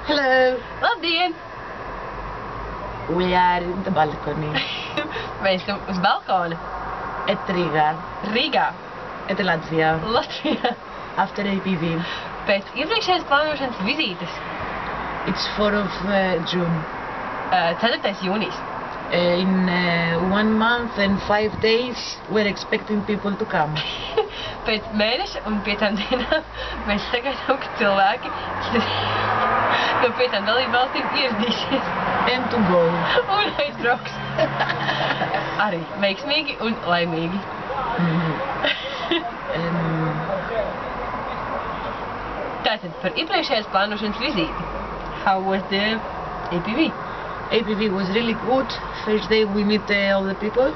Hello. Labdien! We are in the balcony Mēs esam uz balkona. at Riga, Rīgā, at Latvia, Latvijā. after APV. Pēc iepriekšējās plānošanas vizītes. It's 4 of June. 4. jūnijas. In 1 month and 5 days, we're expecting people to come. Pēc mēneša un 5 dienām mēs sagaidām, ka cilvēki no 5 dalībvalstīm ieradīsies. And to go. Un aizbrauks. Arī veiksmīgi un laimīgi. Tātad par iepriekšējās plānošanas vizīti. How was the APV? APV was really good. First day we meet all the people.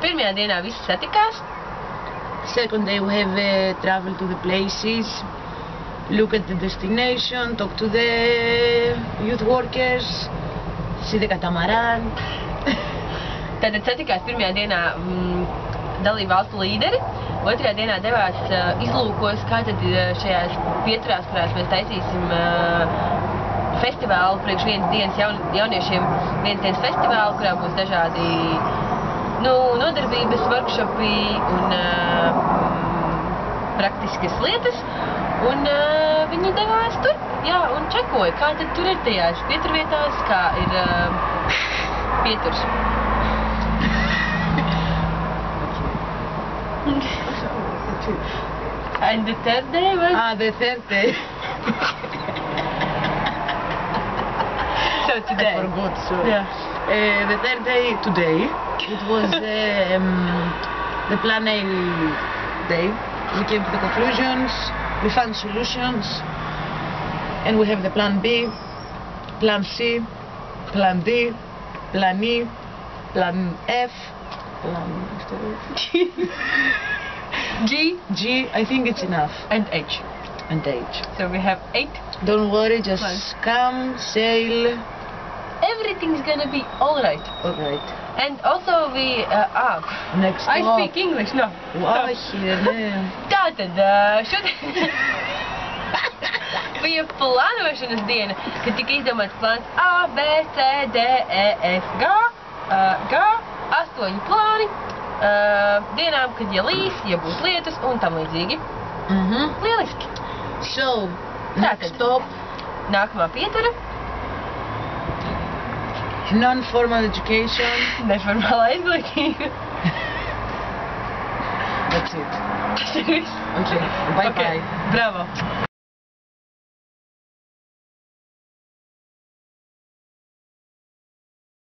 Pirmajā dienā visi satikās. Second day we have travel to the places, look at the destination, talk to the youth workers, see the catamaran. Tātad satikās pirmajā dienā dalību valstu līderi. Otrajā dienā devās izlūkos, kā tad šajās pieturās, kurās mēs taisīsim festivālu priekš vienas dienas jauniešiem, vienas dienas festivālu, kurā būs dažādi nodarbības, workshopi un praktiskas lietas. Un viņi devās tur, jā, un čekoja, kā tad tur ir tajās pieturvietās, kā ir pieturs. And the third day was... The third day. So today. I forgot, so. Yeah. The third day today, it was the plan A day. We came to the conclusions, we found solutions, and we have the plan B, plan C, plan D, plan E, plan F, G, I think it's enough. And H. And H. So we have 8. Don't worry, just Plans. come, sail. Everything's gonna be alright. Alright. And also we... Next I stop. speak English, no. Tātad, šodien bija plānošanas diena, kad tika izdomāts plāns A, B, C, D, E, F, G, 8 plāni, dienām, kad ja līs, ja būs lietus un tam līdzīgi. Lieliski! So, next stop. Nākamā pietura. Non-formal education. Neformālā izglītība. That's it. Tas ir viss. Okay, bye-bye. Bravo!